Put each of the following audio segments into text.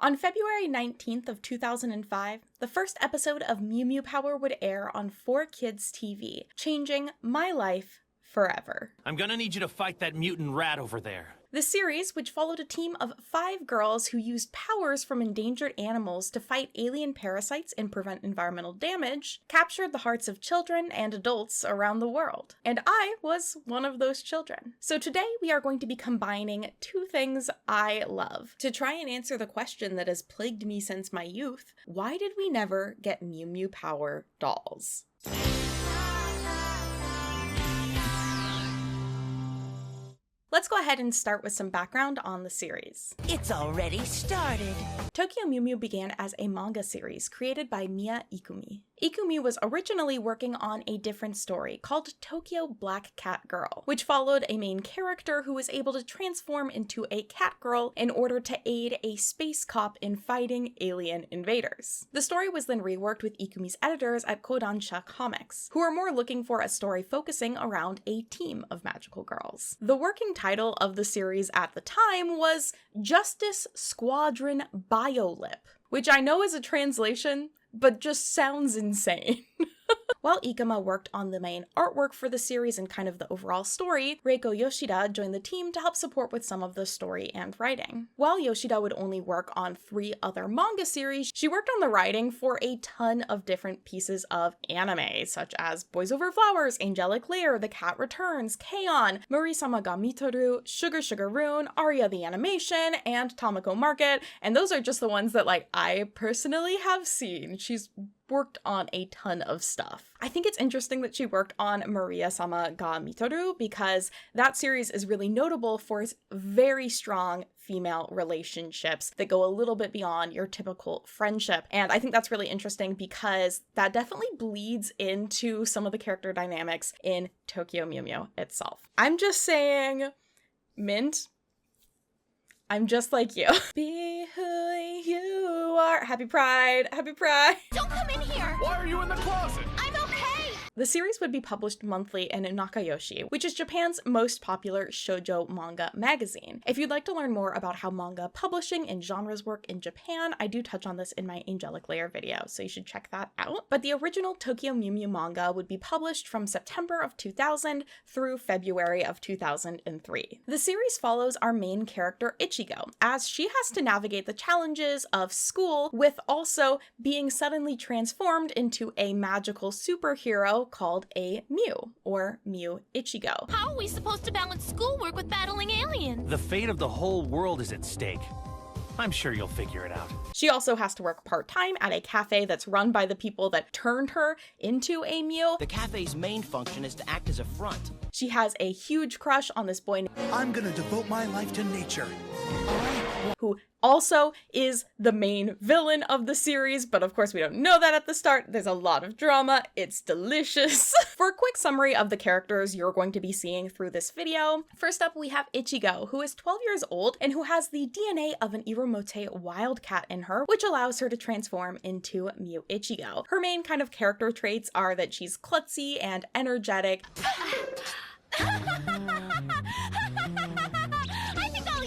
On February 19th of 2005, the first episode of Mew Mew Power would air on 4Kids TV, changing my life forever. I'm gonna need you to fight that mutant rat over there. The series, which followed a team of 5 girls who used powers from endangered animals to fight alien parasites and prevent environmental damage, captured the hearts of children and adults around the world. And I was one of those children. So today we are going to be combining 2 things I love to try and answer the question that has plagued me since my youth: why did we never get Mew Mew Power dolls? Let's go ahead and start with some background on the series. It's already started. Tokyo Mew Mew began as a manga series created by Mia Ikumi. Ikumi was originally working on a different story called Tokyo Black Cat Girl, which followed a main character who was able to transform into a cat girl in order to aid a space cop in fighting alien invaders. The story was then reworked with Ikumi's editors at Kodansha Comics, who were more looking for a story focusing around a team of magical girls. The working title of the series at the time was Justice Squadron Biolip, which I know is a translation, but just sounds insane. While Ikuma worked on the main artwork for the series and kind of the overall story, Reiko Yoshida joined the team to help support with some of the story and writing. While Yoshida would only work on 3 other manga series, she worked on the writing for a ton of different pieces of anime, such as Boys Over Flowers, Angelic Layer, The Cat Returns, K-On!, Marie-sama ga Mitoru, Sugar Sugar Rune, Aria the Animation, and Tamako Market, and those are just the ones that I personally have seen. She's worked on a ton of stuff. I think it's interesting that she worked on Maria-sama ga Mitoru because that series is really notable for its very strong female relationships that go a little bit beyond your typical friendship. And I think that's really interesting because that definitely bleeds into some of the character dynamics in Tokyo Mew Mew itself. I'm just saying, Mint, I'm just like you. Be who you are. Happy Pride. Happy Pride. Don't come in here! Why are you in the closet? I'm okay! The series would be published monthly in Nakayoshi, which is Japan's most popular shoujo manga magazine. If you'd like to learn more about how manga publishing and genres work in Japan, I do touch on this in my Angelic Layer video, so you should check that out. But the original Tokyo Mew Mew manga would be published from September of 2000 through February of 2003. The series follows our main character Ichigo, as she has to navigate the challenges of school with also being suddenly transformed into a magical superhero called a Mew, or Mew Ichigo. How are we supposed to balance schoolwork with battling aliens? The fate of the whole world is at stake. I'm sure you'll figure it out. She also has to work part-time at a cafe that's run by the people that turned her into a Mew. The cafe's main function is to act as a front. She has a huge crush on this boy I'm gonna devote my life to nature. who also is the main villain of the series, but of course we don't know that at the start. There's a lot of drama. It's delicious. For a quick summary of the characters you're going to be seeing through this video, first up we have Ichigo, who is 12 years old and who has the DNA of an Iromote wildcat in her, which allows her to transform into Mew Ichigo. Her main kind of character traits are that she's klutzy and energetic.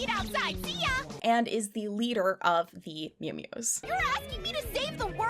Outside, see ya! And is the leader of the Mew Mews. You're asking me to save the world?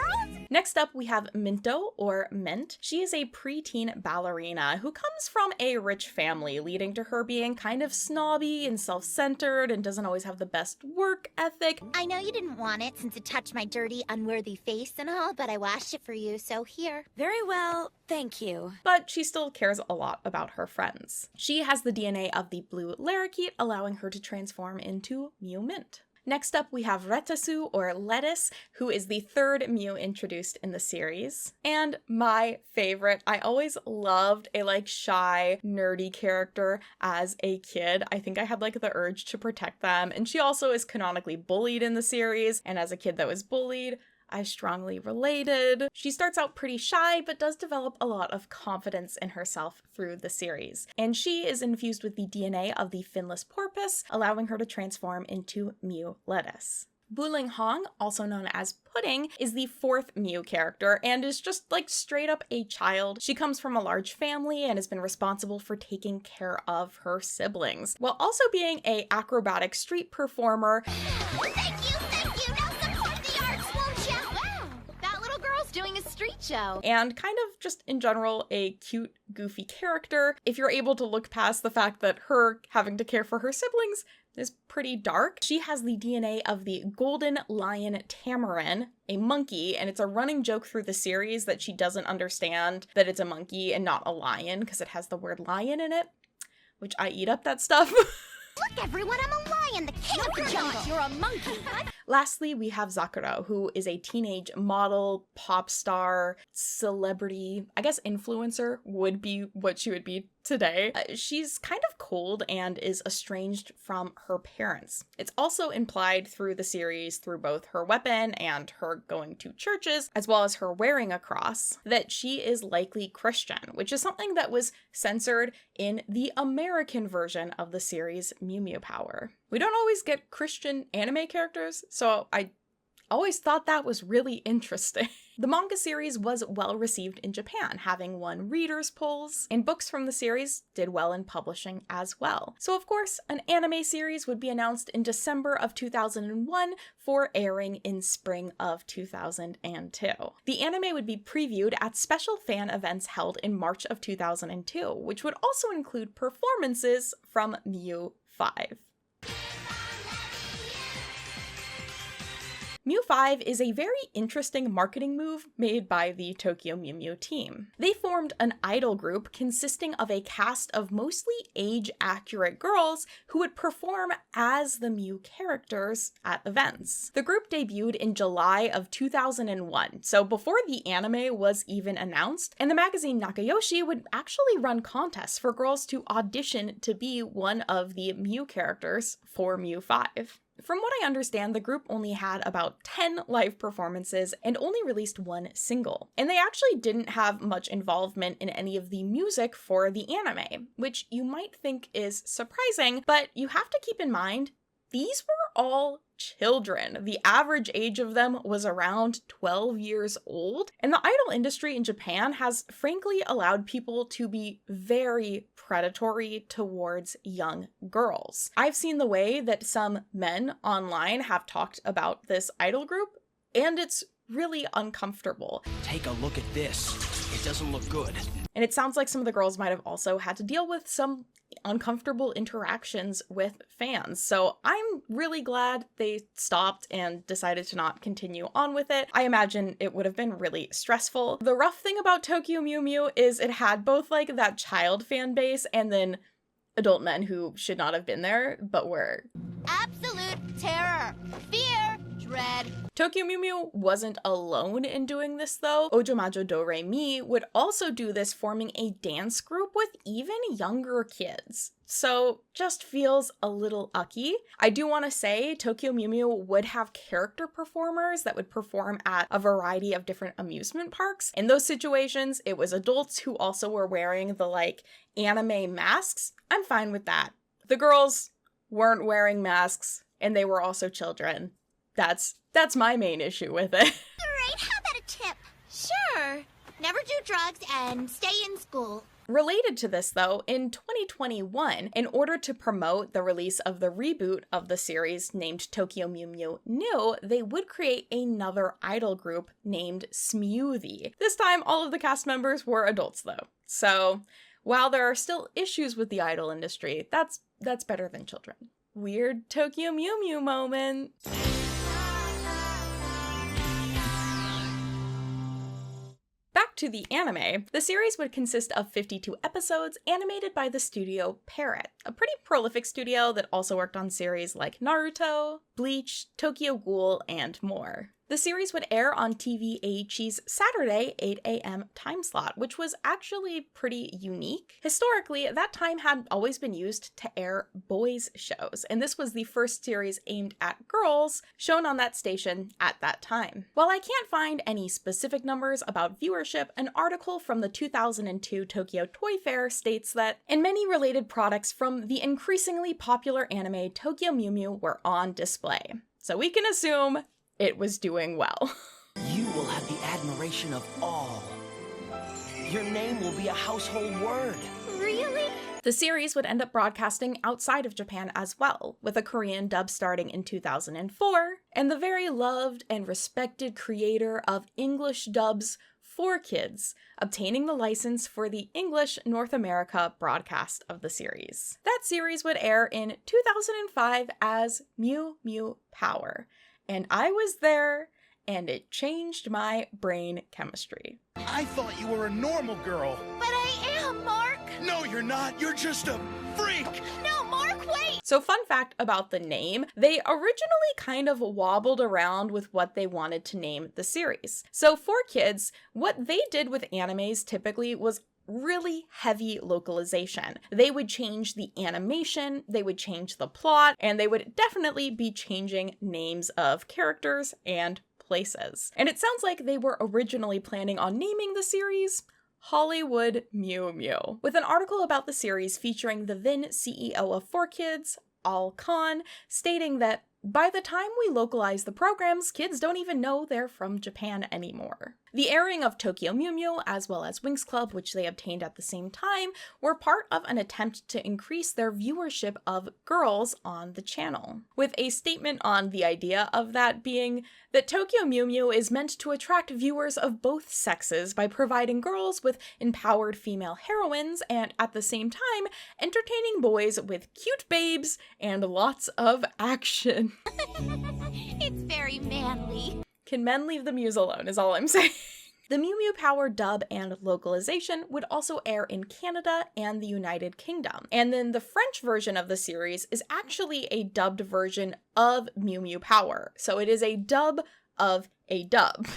Next up, we have Minto, or Mint. She is a preteen ballerina who comes from a rich family, leading to her being kind of snobby and self-centered and doesn't always have the best work ethic. I know you didn't want it since it touched my dirty, unworthy face and all, but I washed it for you, so here. Very well, thank you. But she still cares a lot about her friends. She has the DNA of the blue Larakeet, allowing her to transform into Mew Mint. Next up, we have Retasu, or Lettuce, who is the 3rd Mew introduced in the series. And my favorite, I always loved a shy, nerdy character as a kid. I think I had the urge to protect them. And she also is canonically bullied in the series, and as a kid that was bullied, I strongly related. She starts out pretty shy, but does develop a lot of confidence in herself through the series. And she is infused with the DNA of the finless porpoise, allowing her to transform into Mew Lettuce. Buling Hong, also known as Pudding, is the 4th Mew character and is just straight up a child. She comes from a large family and has been responsible for taking care of her siblings, while also being an acrobatic street performer. Thank you, no macho. And kind of just in general a cute, goofy character, if you're able to look past the fact that her having to care for her siblings is pretty dark. She has the DNA of the golden lion tamarin, a monkey, and it's a running joke through the series that she doesn't understand that it's a monkey and not a lion because it has the word lion in it, which I eat up that stuff. Look, everyone, I'm a lion, the king of the jungle. You're a monkey. Lastly, we have Sakura, who is a teenage model, pop star, celebrity, I guess influencer would be what she would be today. She's kind of cold and is estranged from her parents. It's also implied through the series, through both her weapon and her going to churches, as well as her wearing a cross, that she is likely Christian, which is something that was censored in the American version of the series Mew Mew Power. We don't always get Christian anime characters, so I always thought that was really interesting. The manga series was well received in Japan, having won readers' polls, and books from the series did well in publishing as well. So of course, an anime series would be announced in December of 2001 for airing in spring of 2002. The anime would be previewed at special fan events held in March of 2002, which would also include performances from Mew 5. Mew 5 is a very interesting marketing move made by the Tokyo Mew Mew team. They formed an idol group consisting of a cast of mostly age-accurate girls who would perform as the Mew characters at events. The group debuted in July of 2001, so before the anime was even announced, and the magazine Nakayoshi would actually run contests for girls to audition to be one of the Mew characters for Mew 5. From what I understand, the group only had about 10 live performances and only released one single. And they actually didn't have much involvement in any of the music for the anime, which you might think is surprising, but you have to keep in mind, these were all children. The average age of them was around 12 years old, and the idol industry in Japan has frankly allowed people to be very predatory towards young girls. I've seen the way that some men online have talked about this idol group, and it's really uncomfortable. Take a look at this. It doesn't look good. And it sounds like some of the girls might have also had to deal with some uncomfortable interactions with fans. So I'm really glad they stopped and decided to not continue on with it. I imagine it would have been really stressful. The rough thing about Tokyo Mew Mew is it had both like that child fan base and then adult men who should not have been there, but were. Absolute terror, fear, dread. Tokyo Mew Mew wasn't alone in doing this though. Ojomajo Do Re Mi would also do this, forming a dance group with even younger kids. So just feels a little ucky. I do want to say Tokyo Mew Mew would have character performers that would perform at a variety of different amusement parks. In those situations, it was adults who also were wearing the like anime masks. I'm fine with that. The girls weren't wearing masks and they were also children. That's my main issue with it. Great, how about a tip? Sure. Never do drugs and stay in school. Related to this, though, in 2021, in order to promote the release of the reboot of the series named Tokyo Mew Mew New, they would create another idol group named Smoothie. This time, all of the cast members were adults, though. So, while there are still issues with the idol industry, that's better than children. Weird Tokyo Mew Mew moment. Back to the anime, the series would consist of 52 episodes animated by the studio Parrot, a pretty prolific studio that also worked on series like Naruto, Bleach, Tokyo Ghoul, and more. The series would air on TVAH's Saturday 8 a.m. time slot, which was actually pretty unique. Historically, that time had always been used to air boys' shows, and this was the first series aimed at girls shown on that station at that time. While I can't find any specific numbers about viewership, an article from the 2002 Tokyo Toy Fair states that, and many related products from the increasingly popular anime Tokyo Mew Mew were on display. So we can assume it was doing well. You will have the admiration of all. Your name will be a household word. Really? The series would end up broadcasting outside of Japan as well, with a Korean dub starting in 2004, and the very loved and respected creator of English dubs 4 Kids, obtaining the license for the English North America broadcast of the series. That series would air in 2005 as Mew Mew Power, and I was there, and it changed my brain chemistry. I thought you were a normal girl. But I am, Mark. No, you're not. You're just a freak. No, Mark, wait. So fun fact about the name, they originally kind of wobbled around with what they wanted to name the series. So 4 Kids, what they did with animes typically was really heavy localization. They would change the animation, they would change the plot, and they would definitely be changing names of characters and places. And it sounds like they were originally planning on naming the series Hollywood Mew Mew, with an article about the series featuring the then CEO of 4 Kids, Al Khan, stating that by the time we localize the programs, kids don't even know they're from Japan anymore. The airing of Tokyo Mew Mew, as well as Winx Club, which they obtained at the same time, were part of an attempt to increase their viewership of girls on the channel, with a statement on the idea of that being that Tokyo Mew Mew is meant to attract viewers of both sexes by providing girls with empowered female heroines and, at the same time, entertaining boys with cute babes and lots of action. It's very manly. Can men leave the Mews alone is all I'm saying. The Mew Mew Power dub and localization would also air in Canada and the United Kingdom. And then the French version of the series is actually a dubbed version of Mew Mew Power. So it is a dub of a dub.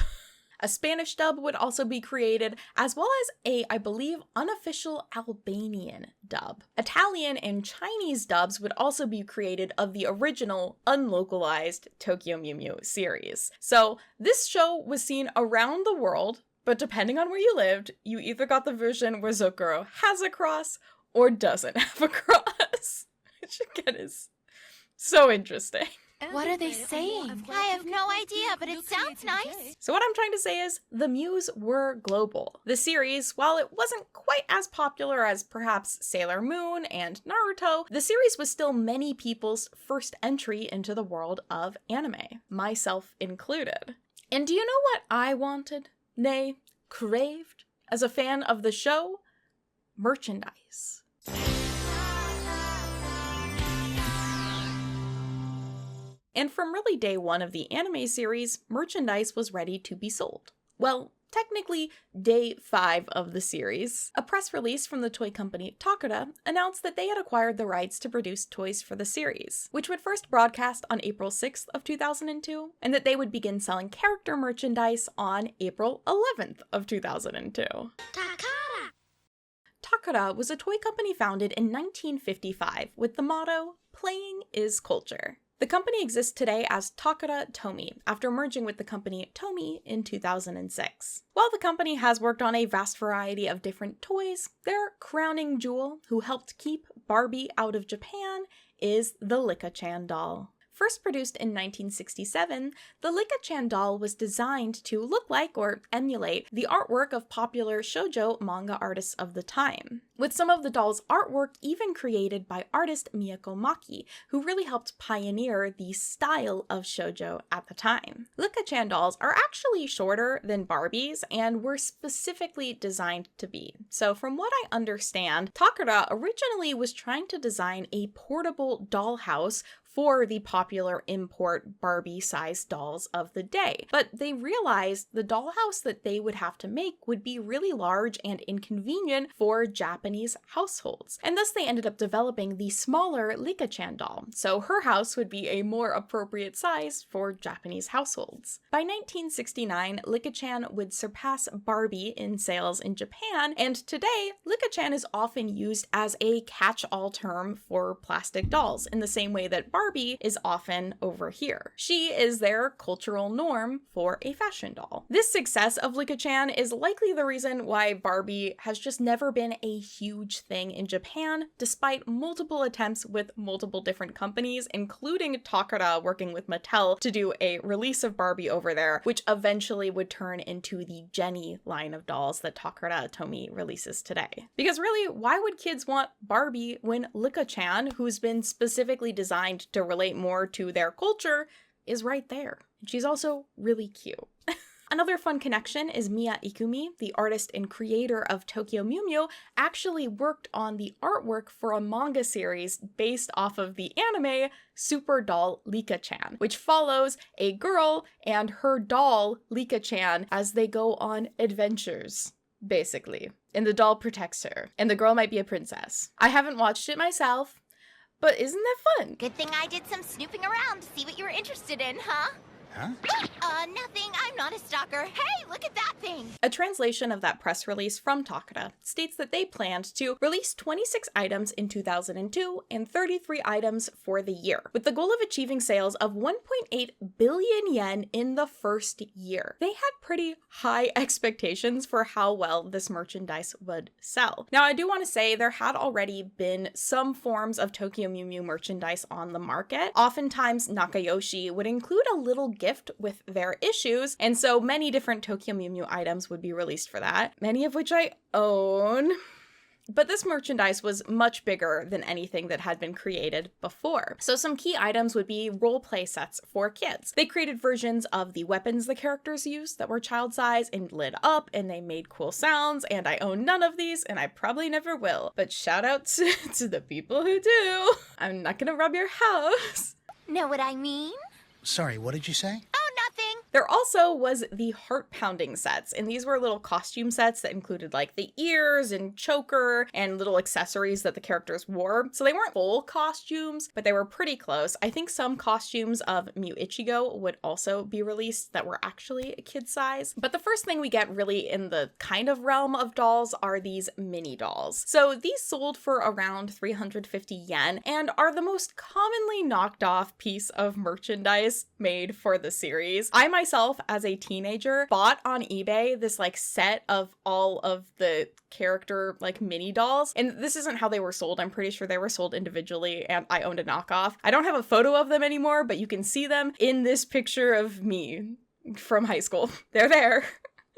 A Spanish dub would also be created, as well as a, I believe, unofficial Albanian dub. Italian and Chinese dubs would also be created of the original, unlocalized Tokyo Mew Mew series. So this show was seen around the world, but depending on where you lived, you either got the version where Zokuro has a cross or doesn't have a cross. Which again is so interesting. What are they saying? I have no idea, but it sounds nice. So what I'm trying to say is, the Mews were global. The series, while it wasn't quite as popular as perhaps Sailor Moon and Naruto, the series was still many people's first entry into the world of anime, myself included. And do you know what I wanted? Nay, craved? As a fan of the show? Merchandise. And from really day one of the anime series, merchandise was ready to be sold. Well, technically day 5 of the series. A press release from the toy company Takara announced that they had acquired the rights to produce toys for the series, which would first broadcast on April 6th of 2002, and that they would begin selling character merchandise on April 11th of 2002. Takara! Takara was a toy company founded in 1955 with the motto, "Playing is culture." The company exists today as Takara Tomy, after merging with the company Tomy in 2006. While the company has worked on a vast variety of different toys, their crowning jewel, who helped keep Barbie out of Japan, is the Licca-chan doll. First produced in 1967, the Licca-chan doll was designed to look like or emulate the artwork of popular shoujo manga artists of the time, with some of the doll's artwork even created by artist Miyako Maki, who really helped pioneer the style of shoujo at the time. Licca-chan dolls are actually shorter than Barbies and were specifically designed to be. So from what I understand, Takara originally was trying to design a portable dollhouse for the popular import Barbie-sized dolls of the day. But they realized the dollhouse that they would have to make would be really large and inconvenient for Japanese households. And thus they ended up developing the smaller Licca-chan doll, so her house would be a more appropriate size for Japanese households. By 1969, Licca-chan would surpass Barbie in sales in Japan, and today, Licca-chan is often used as a catch-all term for plastic dolls, in the same way that Barbie is often over here. She is their cultural norm for a fashion doll. This success of Licca-chan is likely the reason why Barbie has just never been a huge thing in Japan, despite multiple attempts with multiple different companies, including Takara working with Mattel to do a release of Barbie over there, which eventually would turn into the Jenny line of dolls that Takara Tomy releases today. Because really, why would kids want Barbie when Licca-chan, who's been specifically designed to relate more to their culture, is right there? She's also really cute. Another fun connection is Mia Ikumi, the artist and creator of Tokyo Mew Mew, actually worked on the artwork for a manga series based off of the anime Super Doll Licca-chan, which follows a girl and her doll Licca-chan as they go on adventures, basically. And the doll protects her, and the girl might be a princess. I haven't watched it myself, but isn't that fun? Good thing I did some snooping around to see what you were interested in, huh? Huh? Nothing. I'm not a stalker. Hey, look at that thing! A translation of that press release from Takara states that they planned to release 26 items in 2002 and 33 items for the year, with the goal of achieving sales of 1.8 billion yen in the first year. They had pretty high expectations for how well this merchandise would sell. Now, I do want to say there had already been some forms of Tokyo Mew Mew merchandise on the market. Oftentimes, Nakayoshi would include a little gift with their issues, and so many different Tokyo Mew Mew items would be released for that, many of which I own. But this merchandise was much bigger than anything that had been created before. So some key items would be role play sets for kids. They created versions of the weapons the characters used that were child size and lit up, and they made cool sounds, and I own none of these, and I probably never will. But shout out to the people who do. I'm not gonna rub your house. Know what I mean? Sorry, what did you say? Oh, nothing. There also was the heart-pounding sets, and these were little costume sets that included like the ears and choker and little accessories that the characters wore. So they weren't full costumes, but they were pretty close. I think some costumes of Mew Ichigo would also be released that were actually a kid size. But the first thing we get really in the kind of realm of dolls are these mini dolls. So these sold for around 350 yen and are the most commonly knocked off piece of merchandise made for the series. I myself, as a teenager, bought on eBay this like set of all of the character like mini dolls, and this isn't how they were sold. I'm pretty sure they were sold individually, and I owned a knockoff. I don't have a photo of them anymore, but you can see them in this picture of me from high school. They're there.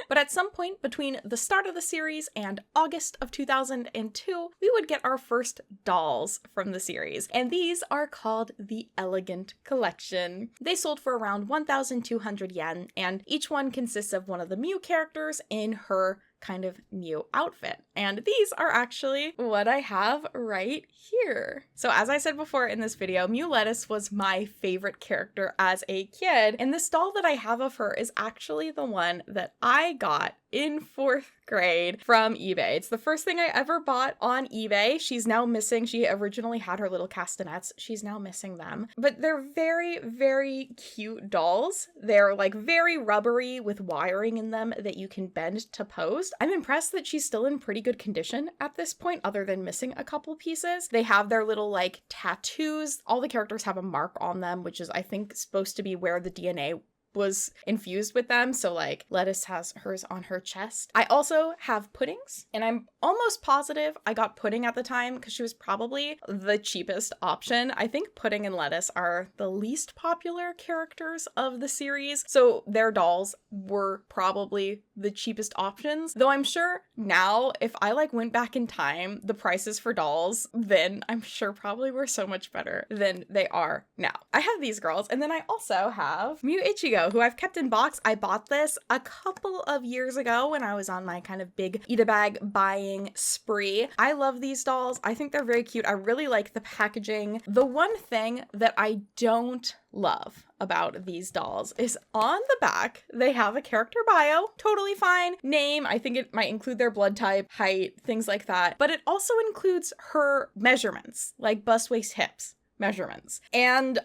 But at some point between the start of the series and August of 2002, we would get our first dolls from the series, and these are called the Elegant Collection. They sold for around 1,200 yen, and each one consists of one of the Mew characters in her kind of Mew outfit. And these are actually what I have right here. So as I said before in this video, Mew Lettuce was my favorite character as a kid, and this doll that I have of her is actually the one that I got in 4th grade from eBay. It's the first thing I ever bought on eBay. She's now missing. She originally had her little castanets. She's now missing them. But they're very, very cute dolls. They're like very rubbery with wiring in them that you can bend to pose. I'm impressed that she's still in pretty good condition at this point, other than missing a couple pieces. They have their little like tattoos. All the characters have a mark on them, which is I think supposed to be where the DNA was infused with them. So like Lettuce has hers on her chest. I also have Puddings, and I'm almost positive I got Pudding at the time because she was probably the cheapest option. I think Pudding and Lettuce are the least popular characters of the series, so their dolls were probably the cheapest options. Though I'm sure now if I like went back in time, the prices for dolls then I'm sure probably were so much better than they are now. I have these girls, and then I also have Mew Ichigo, who I've kept in box. I bought this a couple of years ago when I was on my kind of big eat-a-bag buying spree. I love these dolls. I think they're very cute. I really like the packaging. The one thing that I don't love about these dolls is on the back, they have a character bio, totally fine, name, I think it might include their blood type, height, things like that, but it also includes her measurements, like bust, waist, hips measurements. And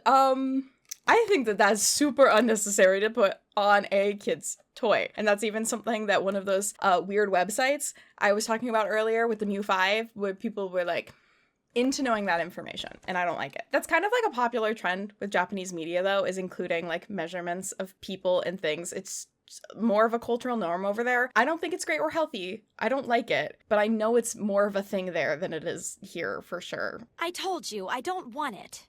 I think that that's super unnecessary to put on a kid's toy. And that's even something that one of those weird websites I was talking about earlier with the Mew 5, where people were like into knowing that information, and I don't like it. That's kind of like a popular trend with Japanese media though, is including like measurements of people and things. It's more of a cultural norm over there. I don't think it's great or healthy. I don't like it, but I know it's more of a thing there than it is here for sure. I told you, I don't want it.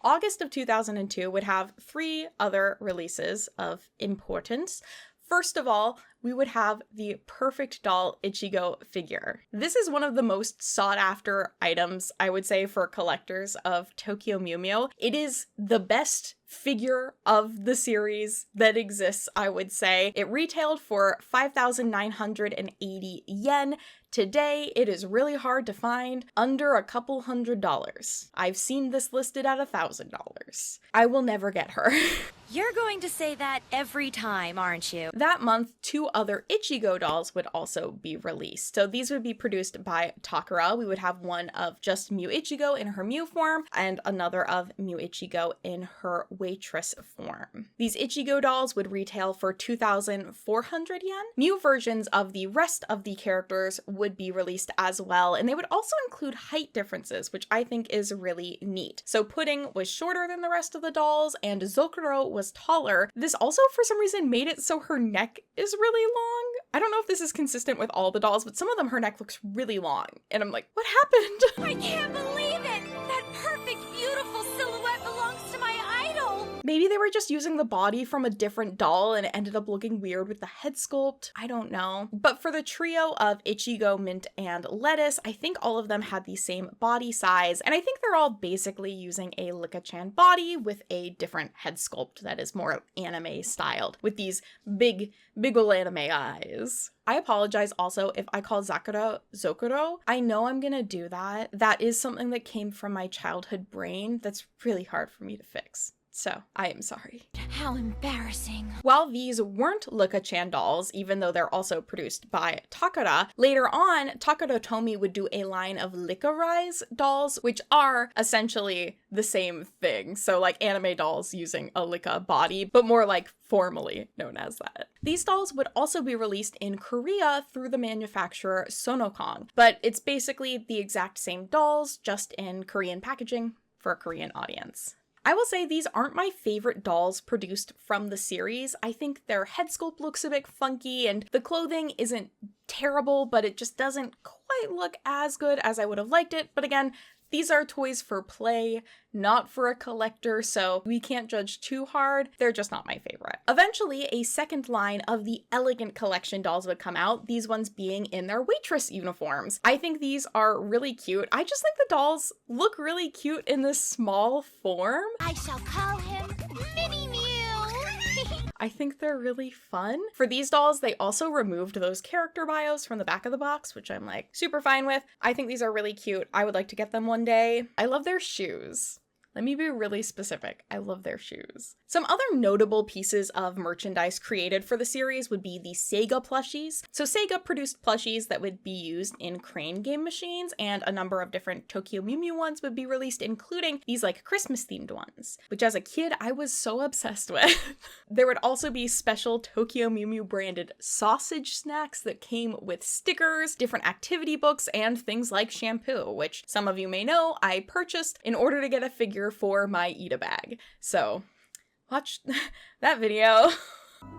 August of 2002 would have 3 other releases of importance. First of all, we would have the perfect doll Ichigo figure. This is one of the most sought after items, I would say, for collectors of Tokyo Mew Mew. It is the best figure of the series that exists, I would say. It retailed for 5,980 yen. Today, it is really hard to find under a couple $100. I've seen this listed at $1,000. I will never get her. You're going to say that every time, aren't you? That month, 2 other Ichigo dolls would also be released. So these would be produced by Takara. We would have one of just Mew Ichigo in her Mew form and another of Mew Ichigo in her waitress form. These Ichigo dolls would retail for 2,400 yen. Mew versions of the rest of the characters would be released as well, and they would also include height differences, which I think is really neat. So Pudding was shorter than the rest of the dolls, and Zokuro was taller. This also, for some reason, made it so her neck is really long. I don't know if this is consistent with all the dolls, but some of them, her neck looks really long, and I'm like, what happened? I can't believe it! That perfect, beautiful silhouette belongs to my idol! Maybe they were just using the body from a different doll and it ended up looking weird with the head sculpt. I don't know. But for the trio of Ichigo, Mint, and Lettuce, I think all of them had the same body size, and I think they're all basically using a Licca-chan body with a different head sculpt that is more anime styled, with these big ol' anime eyes. I apologize also if I call Zakura Zokuro. I know I'm gonna do that. That is something that came from my childhood brain that's really hard for me to fix. So, I am sorry. How embarrassing. While these weren't Licca-chan dolls, even though they're also produced by Takara, later on, Takara Tomy would do a line of Licca-rise dolls, which are essentially the same thing. So like anime dolls using a Licca body, but more like formally known as that. These dolls would also be released in Korea through the manufacturer Sonokong, but it's basically the exact same dolls, just in Korean packaging for a Korean audience. I will say these aren't my favorite dolls produced from the series. I think their head sculpt looks a bit funky and the clothing isn't terrible, but it just doesn't quite look as good as I would have liked it. But again, these are toys for play, not for a collector, so we can't judge too hard. They're just not my favorite. Eventually, a second line of the Elegant Collection dolls would come out, these ones being in their waitress uniforms. I think these are really cute. I just think the dolls look really cute in this small form. I shall call him Mini Mew. I think they're really fun. For these dolls, they also removed those character bios from the back of the box, which I'm like super fine with. I think these are really cute. I would like to get them one day. I love their shoes. Let me be really specific. I love their shoes. Some other notable pieces of merchandise created for the series would be the Sega plushies. So Sega produced plushies that would be used in Crane game machines, and a number of different Tokyo Mew Mew ones would be released, including these like Christmas themed ones, which as a kid I was so obsessed with. There would also be special Tokyo Mew Mew branded sausage snacks that came with stickers, different activity books, and things like shampoo, which some of you may know I purchased in order to get a figure for my Eat a Bag. So watch that video.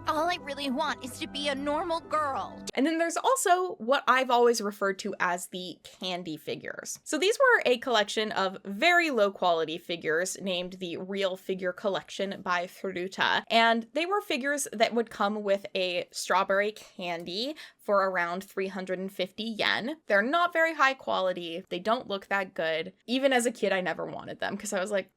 All I really want is to be a normal girl. And then there's also what I've always referred to as the candy figures. So these were a collection of very low quality figures named the Real Figure Collection by Furuta. And they were figures that would come with a strawberry candy for around 350 yen. They're not very high quality. They don't look that good. Even as a kid, I never wanted them because I was like,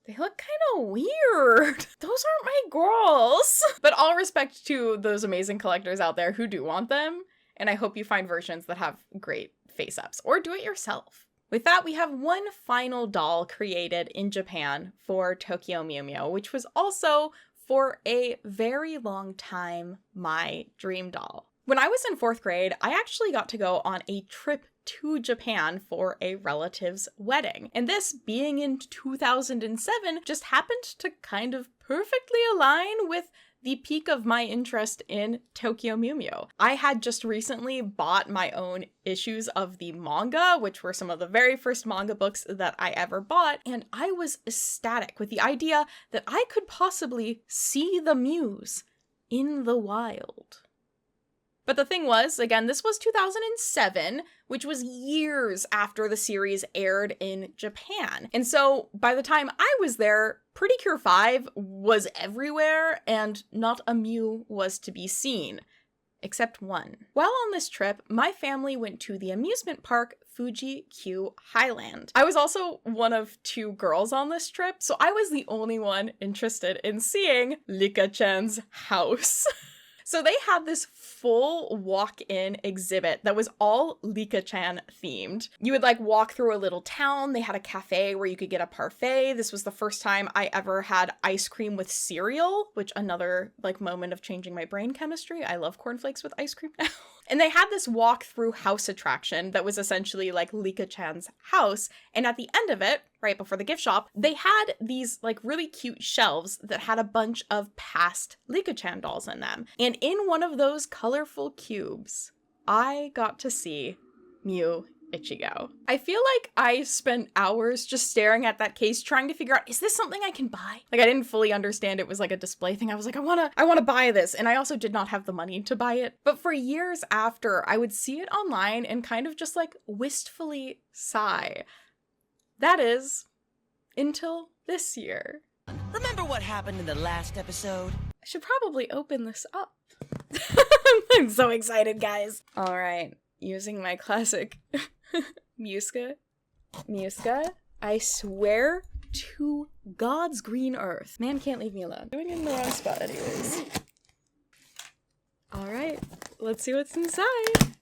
they look kind of weird. Those aren't my girls. But all respect to those amazing collectors out there who do want them. And I hope you find versions that have great face-ups or do it yourself. With that, we have one final doll created in Japan for Tokyo Mew Mew, which was also for a very long time my dream doll. When I was in 4th grade, I actually got to go on a trip to Japan for a relative's wedding. And this, being in 2007, just happened to kind of perfectly align with the peak of my interest in Tokyo Mew Mew. I had just recently bought my own issues of the manga, which were some of the very first manga books that I ever bought, and I was ecstatic with the idea that I could possibly see the Mews in the wild. But the thing was, again, this was 2007, which was years after the series aired in Japan. And so by the time I was there, Pretty Cure 5 was everywhere, and not a Mew was to be seen. Except one. While on this trip, my family went to the amusement park Fuji Q Highland. I was also one of 2 girls on this trip, so I was the only one interested in seeing Licca-chan's house. So they had this full walk-in exhibit that was all Licca-chan themed. You would like walk through a little town. They had a cafe where you could get a parfait. This was the first time I ever had ice cream with cereal, which another like moment of changing my brain chemistry. I love cornflakes with ice cream now. And they had this walk-through house attraction that was essentially like Licca-chan's house. And at the end of it, right before the gift shop, they had these like really cute shelves that had a bunch of past Licca-chan dolls in them. And in one of those colorful cubes, I got to see Mew Ichigo. I feel like I spent hours just staring at that case trying to figure out, is this something I can buy? Like I didn't fully understand it was like a display thing. I was like, I wanna buy this. And I also did not have the money to buy it. But for years after, I would see it online and kind of just like wistfully sigh. That is, until this year. Remember what happened in the last episode? I should probably open this up. I'm so excited, guys. All right, using my classic Muska, I swear to God's green earth. Man can't leave me alone. Doing it in the wrong spot anyways. All right, let's see what's inside.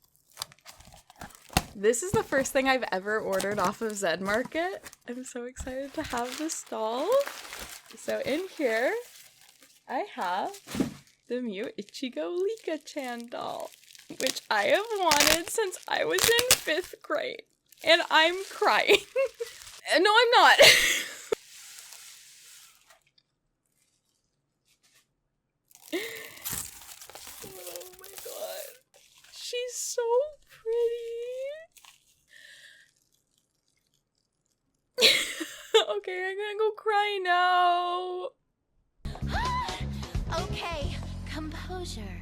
This is the first thing I've ever ordered off of Zed Market. I'm so excited to have this doll. So in here, I have the Mew Ichigo Licca-chan doll, which I have wanted since I was in 5th grade. And I'm crying. No, I'm not. Oh my god. She's so pretty. Okay, I'm gonna go cry now. Okay, composure.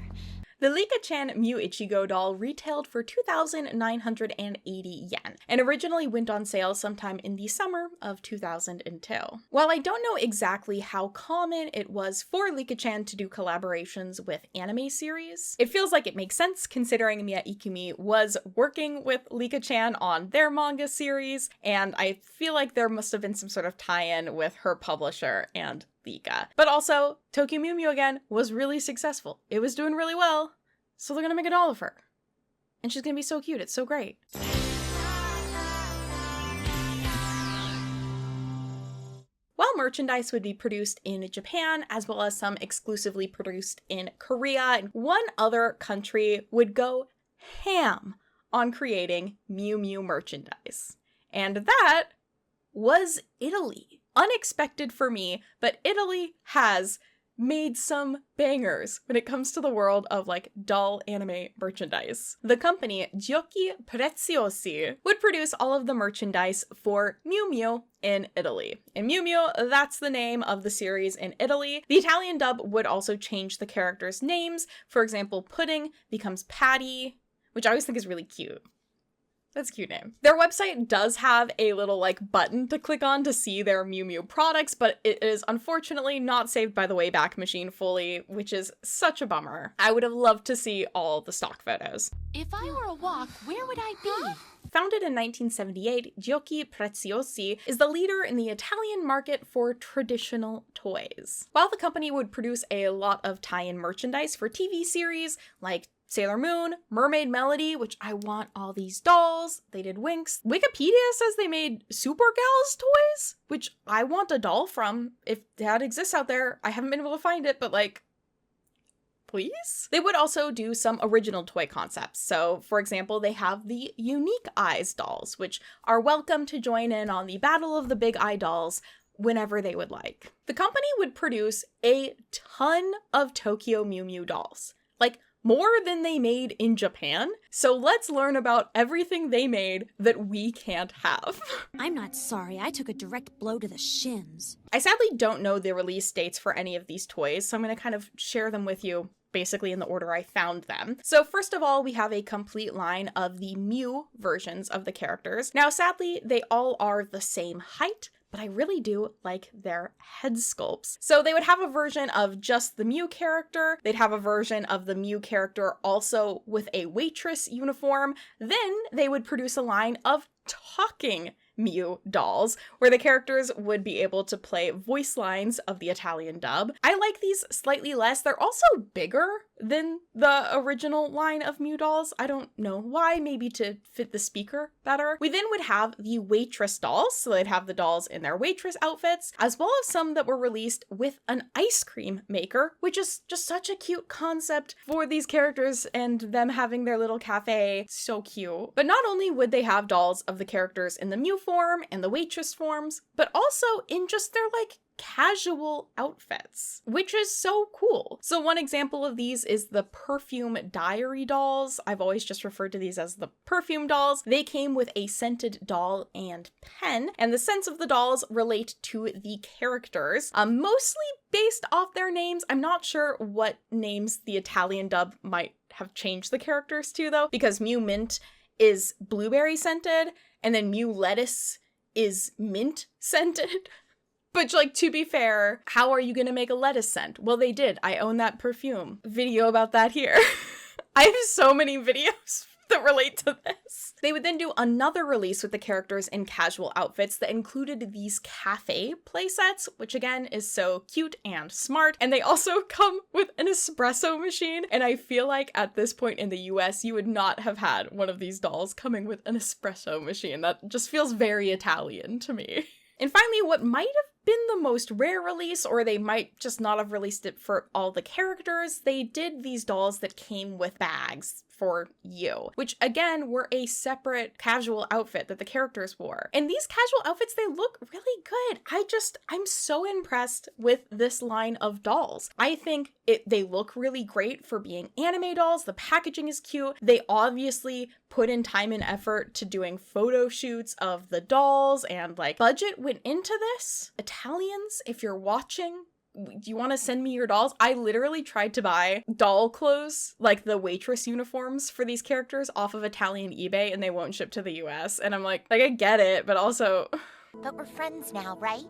The Licca-chan Mew Ichigo doll retailed for 2,980 yen and originally went on sale sometime in the summer of 2002. While I don't know exactly how common it was for Licca-chan to do collaborations with anime series, it feels like it makes sense considering Miya Ikumi was working with Licca-chan on their manga series, and I feel like there must have been some sort of tie-in with her publisher and Licca. But also, Tokyo Mew Mew again was really successful. It was doing really well, so they're gonna make a doll of her. And she's gonna be so cute, it's so great. While merchandise would be produced in Japan, as well as some exclusively produced in Korea, one other country would go ham on creating Mew Mew merchandise. And that was Italy. Unexpected for me, but Italy has made some bangers when it comes to the world of like doll anime merchandise. The company Giochi Preziosi would produce all of the merchandise for Mew Mew in Italy. And Mew Mew, that's the name of the series in Italy. The Italian dub would also change the characters' names. For example, Pudding becomes Patty, which I always think is really cute. That's a cute name. Their website does have a little like button to click on to see their Mew Mew products, but it is unfortunately not saved by the Wayback Machine fully, which is such a bummer. I would have loved to see all the stock photos. If I were a walk, where would I be? Founded in 1978, Giochi Preziosi is the leader in the Italian market for traditional toys. While the company would produce a lot of tie-in merchandise for TV series like Sailor Moon, Mermaid Melody, which I want all these dolls. They did Winx. Wikipedia says they made Supergirls toys, which I want a doll from. If that exists out there, I haven't been able to find it, but like, please? They would also do some original toy concepts. So, for example, they have the Unique Eyes dolls, which are welcome to join in on the Battle of the Big Eye dolls whenever they would like. The company would produce a ton of Tokyo Mew Mew dolls. Like, more than they made in Japan. So let's learn about everything they made that we can't have. I'm not sorry, I took a direct blow to the shins. I sadly don't know the release dates for any of these toys, so I'm going to kind of share them with you basically in the order I found them. So first of all, we have a complete line of the Mew versions of the characters. Now, sadly, they all are the same height, but I really do like their head sculpts. So they would have a version of just the Mew character. They'd have a version of the Mew character also with a waitress uniform. Then they would produce a line of talking Mew dolls, where the characters would be able to play voice lines of the Italian dub. I like these slightly less. They're also bigger than the original line of Mew dolls. I don't know why, maybe to fit the speaker better. We then would have the waitress dolls, so they'd have the dolls in their waitress outfits, as well as some that were released with an ice cream maker, which is just such a cute concept for these characters and them having their little cafe. So cute. But not only would they have dolls of the characters in the Mew form and the waitress forms, but also in just their like casual outfits, which is so cool. So one example of these is the perfume diary dolls. I've always just referred to these as the perfume dolls. They came with a scented doll and pen, and the scents of the dolls relate to the characters, mostly based off their names. I'm not sure what names the Italian dub might have changed the characters to though, because Mew Mint is blueberry scented, and then Mew Lettuce is mint scented. But like, to be fair, how are you gonna make a lettuce scent? Well, they did. I own that perfume. Video about that here. I have so many videos that relate to this. They would then do another release with the characters in casual outfits that included these cafe playsets, which again is so cute and smart. And they also come with an espresso machine. And I feel like at this point in the US, you would not have had one of these dolls coming with an espresso machine. That just feels very Italian to me. And finally, what might have been the most rare release, or they might just not have released it for all the characters, they did these dolls that came with bags for you, which again were a separate casual outfit that the characters wore. And these casual outfits, they look really good. I'm so impressed with this line of dolls. I think they look really great for being anime dolls. The packaging is cute. They obviously put in time and effort to doing photo shoots of the dolls, and like budget went into this. Italians, if you're watching, do you want to send me your dolls? I literally tried to buy doll clothes, like the waitress uniforms for these characters off of Italian eBay, and they won't ship to the US. And I'm like, I get it, but also... But we're friends now, right?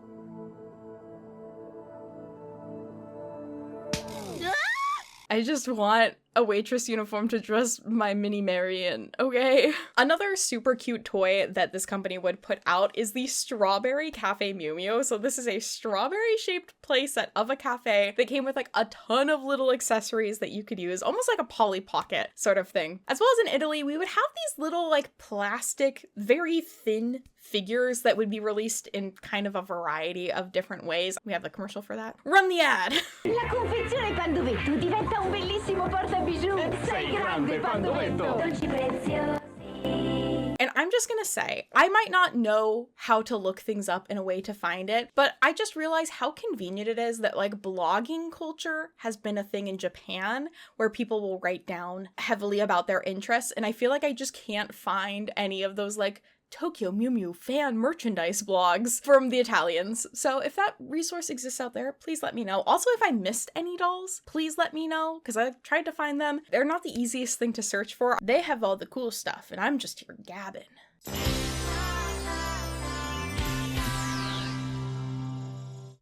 I just want a waitress uniform to dress my mini Mary in, okay? Another super cute toy that this company would put out is the Strawberry Cafe Mew Mew. So this is a strawberry-shaped playset of a cafe that came with like a ton of little accessories that you could use, almost like a Polly Pocket sort of thing. As well as in Italy, we would have these little like plastic, very thin figures that would be released in kind of a variety of different ways. We have the commercial for that. Run the ad! La confezione quando vetto diventa un bellissimo portabijou. Sei grande quando vetto. Dolci preziosi. And I'm just gonna say, I might not know how to look things up in a way to find it, but I just realized how convenient it is that like blogging culture has been a thing in Japan where people will write down heavily about their interests, and I feel like I just can't find any of those like Tokyo Mew Mew fan merchandise blogs from the Italians. So if that resource exists out there, please let me know. Also, if I missed any dolls, please let me know, because I've tried to find them. They're not the easiest thing to search for. They have all the cool stuff, and I'm just here gabbing.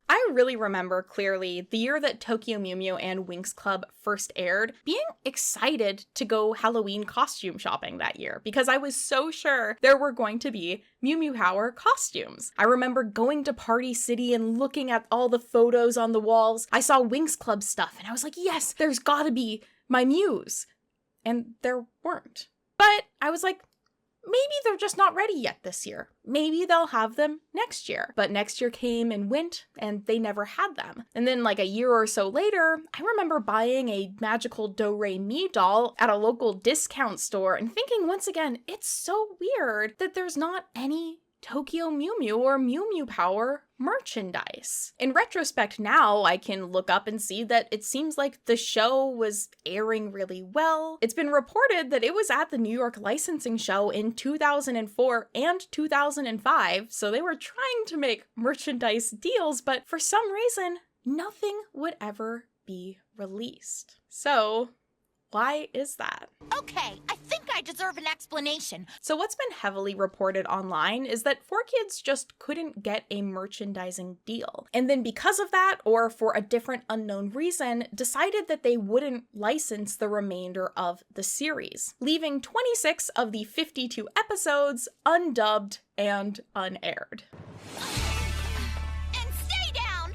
I really remember clearly the year that Tokyo Mew Mew and Winx Club first aired, being excited to go Halloween costume shopping that year because I was so sure there were going to be Mew Mew Power costumes. I remember going to Party City and looking at all the photos on the walls. I saw Winx Club stuff and I was like, yes, there's gotta be my Mews. And there weren't. But I was like, maybe they're just not ready yet this year. Maybe they'll have them next year. But next year came and went, and they never had them. And then like a year or so later, I remember buying a magical Do-Re-Mi doll at a local discount store and thinking once again, it's so weird that there's not any Tokyo Mew Mew or Mew Mew Power merchandise. In retrospect now, I can look up and see that it seems like the show was airing really well. It's been reported that it was at the New York Licensing Show in 2004 and 2005, so they were trying to make merchandise deals, but for some reason, nothing would ever be released. So, Why is that? Okay, I think I deserve an explanation. So what's been heavily reported online is that 4Kids just couldn't get a merchandising deal. And then because of that, or for a different unknown reason, decided that they wouldn't license the remainder of the series, leaving 26 of the 52 episodes undubbed and unaired. And stay down!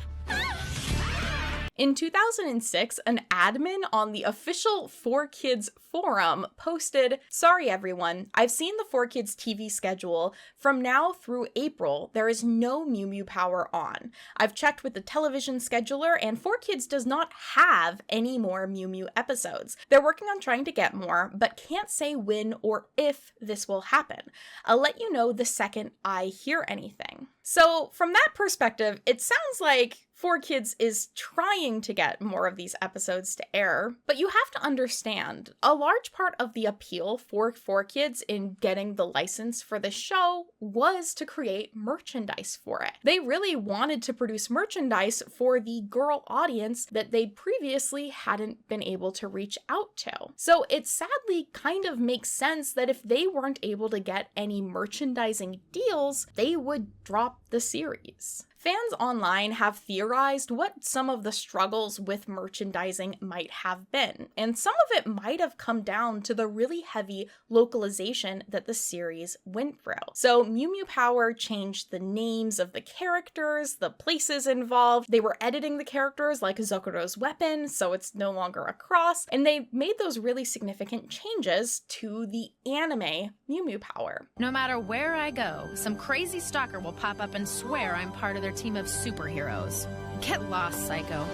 In 2006, an admin on the official 4Kids forum posted, "Sorry everyone, I've seen the 4Kids TV schedule. From now through April, there is no Mew Mew Power on. I've checked with the television scheduler and 4Kids does not have any more Mew Mew episodes. They're working on trying to get more, but can't say when or if this will happen. I'll let you know the second I hear anything." So from that perspective, it sounds like 4Kids is trying to get more of these episodes to air, but you have to understand, a large part of the appeal for 4Kids in getting the license for the show was to create merchandise for it. They really wanted to produce merchandise for the girl audience that they previously hadn't been able to reach out to. So it sadly kind of makes sense that if they weren't able to get any merchandising deals, they would drop the series. Fans online have theorized what some of the struggles with merchandising might have been, and some of it might have come down to the really heavy localization that the series went through. So Mew Mew Power changed the names of the characters, the places involved, they were editing the characters like Zokuro's weapon, so it's no longer a cross, and they made those really significant changes to the anime Mew Mew Power. No matter where I go, some crazy stalker will pop up and swear I'm part of their team of superheroes. Get lost, psycho.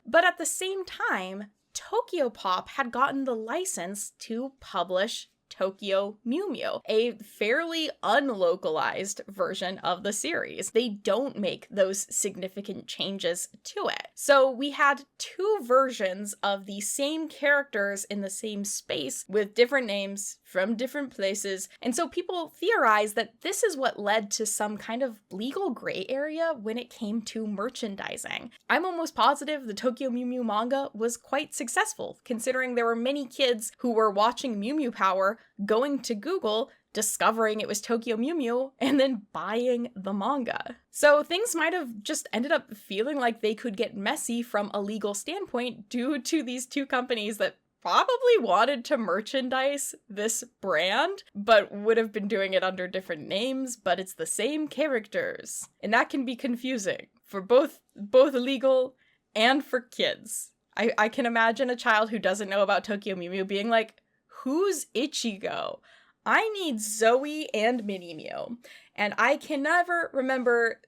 But at the same time, Tokyo Pop had gotten the license to publish Tokyo Mew Mew, a fairly unlocalized version of the series. They don't make those significant changes to it. So we had two versions of the same characters in the same space with different names from different places. And so people theorize that this is what led to some kind of legal gray area when it came to merchandising. I'm almost positive the Tokyo Mew Mew manga was quite successful, considering there were many kids who were watching Mew Mew Power, going to Google, discovering it was Tokyo Mew Mew, and then buying the manga. So things might have just ended up feeling like they could get messy from a legal standpoint due to these two companies that probably wanted to merchandise this brand, but would have been doing it under different names, but it's the same characters. And that can be confusing for both legal and for kids. I can imagine a child who doesn't know about Tokyo Mew Mew being like, who's Ichigo? I need Zoe and Mini Mew. And I can never remember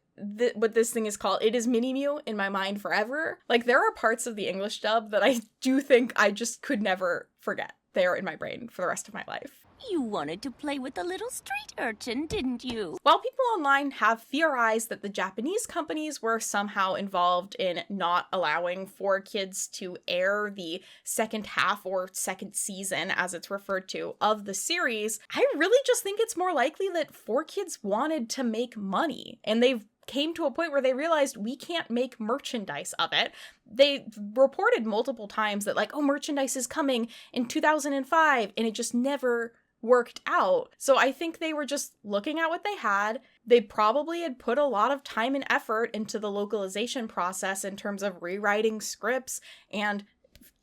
what this thing is called. It is Mini Mew in my mind forever. Like, there are parts of the English dub that I do think I just could never forget. They are in my brain for the rest of my life. You wanted to play with the little street urchin, didn't you? While people online have theorized that the Japanese companies were somehow involved in not allowing 4Kids to air the second half or second season, as it's referred to, of the series, I really just think it's more likely that 4Kids wanted to make money, and they've came to a point where they realized we can't make merchandise of it. They reported multiple times that like, oh, merchandise is coming in 2005, and it just never worked out. So I think they were just looking at what they had. They probably had put a lot of time and effort into the localization process in terms of rewriting scripts and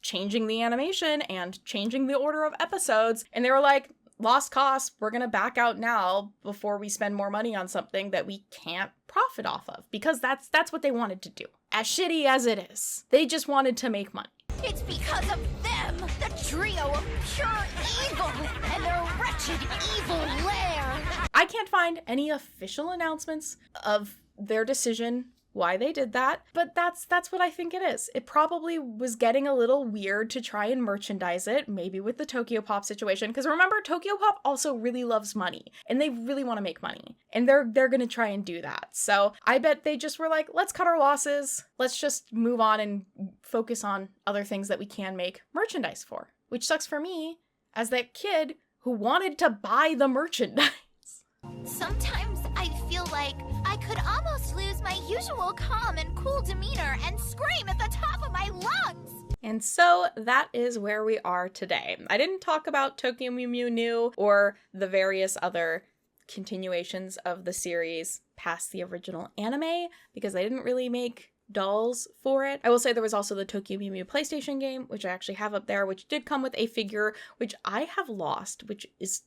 changing the animation and changing the order of episodes. And they were like, lost costs, we're gonna back out now before we spend more money on something that we can't profit off of, because that's what they wanted to do. As shitty as it is, they just wanted to make money. It's because of them, the trio of pure evil and their wretched evil lair. I can't find any official announcements of their decision, why they did that, but that's what I think it is. It probably was getting a little weird to try and merchandise it, maybe with the Tokyo Pop situation, because remember, Tokyo Pop also really loves money, and they really want to make money, and they're gonna try and do that. So I bet they just were like, let's cut our losses, let's just move on and focus on other things that we can make merchandise for, which sucks for me as that kid who wanted to buy the merchandise. Sometimes I feel like I could almost lose my usual calm and cool demeanor and scream at the top of my lungs. And so that is where we are today. I didn't talk about Tokyo Mew Mew New or the various other continuations of the series past the original anime because I didn't really make dolls for it. I will say there was also the Tokyo Mew Mew PlayStation game, which I actually have up there, which did come with a figure, which I have lost, which is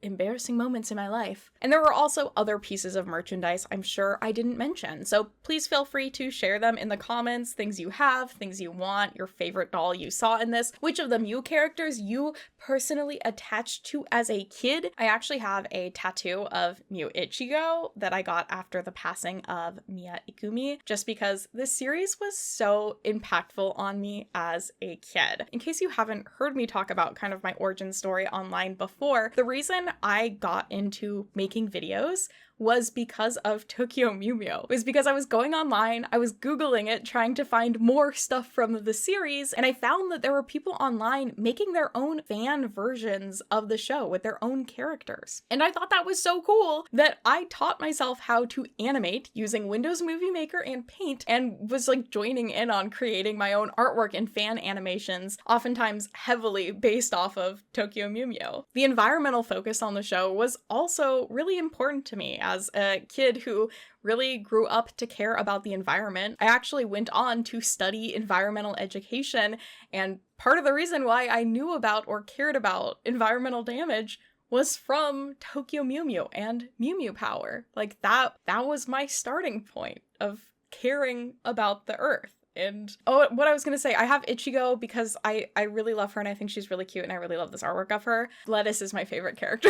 embarrassing moments in my life. And there were also other pieces of merchandise I'm sure I didn't mention. So please feel free to share them in the comments, things you have, things you want, your favorite doll you saw in this, which of the Mew characters you personally attached to as a kid. I actually have a tattoo of Mew Ichigo that I got after the passing of Mia Ikumi, just because this series was so impactful on me as a kid. In case you haven't heard me talk about kind of my origin story online before, the reason I got into making videos was because of Tokyo Mew Mew. It was because I was going online, I was Googling it, trying to find more stuff from the series, and I found that there were people online making their own fan versions of the show with their own characters. And I thought that was so cool that I taught myself how to animate using Windows Movie Maker and Paint, and was like joining in on creating my own artwork and fan animations, oftentimes heavily based off of Tokyo Mew Mew. The environmental focus on the show was also really important to me as a kid who really grew up to care about the environment. I actually went on to study environmental education, and part of the reason why I knew about or cared about environmental damage was from Tokyo Mew Mew and Mew Mew Power. Like that was my starting point of caring about the earth. And what I was gonna say, I have Ichigo because I really love her and I think she's really cute and I really love this artwork of her. Lettuce is my favorite character.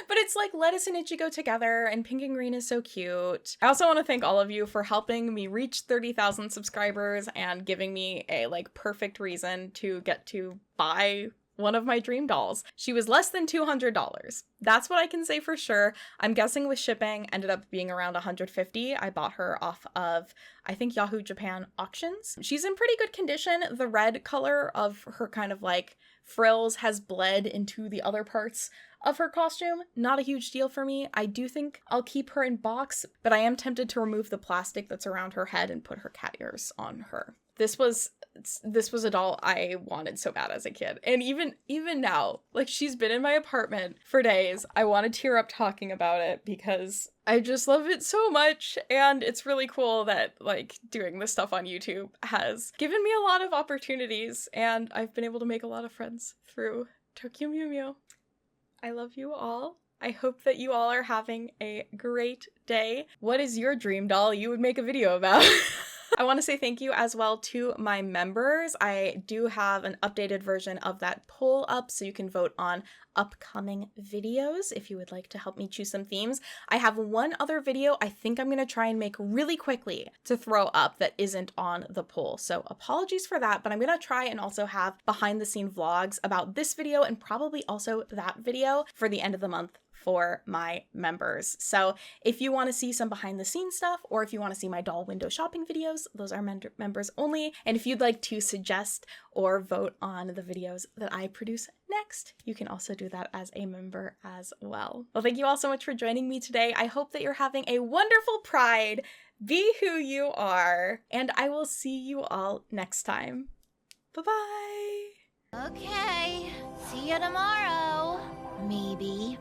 But it's like Lettuce and Ichigo together, and Pink and Green is so cute. I also want to thank all of you for helping me reach 30,000 subscribers and giving me a like perfect reason to get to buy one of my dream dolls. She was less than $200. That's what I can say for sure. I'm guessing with shipping ended up being around $150. I bought her off of, I think, Yahoo Japan auctions. She's in pretty good condition. The red color of her kind of like frills has bled into the other parts of her costume. Not a huge deal for me. I do think I'll keep her in box, but I am tempted to remove the plastic that's around her head and put her cat ears on her. This was a doll I wanted so bad as a kid. And even now, like she's been in my apartment for days. I want to tear up talking about it because I just love it so much. And it's really cool that like doing this stuff on YouTube has given me a lot of opportunities and I've been able to make a lot of friends through Tokyo Mew Mew. I love you all. I hope that you all are having a great day. What is your dream doll you would make a video about? I want to say thank you as well to my members. I do have an updated version of that poll up so you can vote on upcoming videos if you would like to help me choose some themes. I have one other video I think I'm going to try and make really quickly to throw up that isn't on the poll. So apologies for that, but I'm going to try and also have behind the scene vlogs about this video and probably also that video for the end of the month for my members. So if you want to see some behind the scenes stuff, or if you want to see my doll window shopping videos, those are members only. And if you'd like to suggest or vote on the videos that I produce next, you can also do that as a member as well. Well, thank you all so much for joining me today. I hope that you're having a wonderful Pride. Be who you are, and I will see you all next time. Bye-bye. Okay, see you tomorrow. Maybe.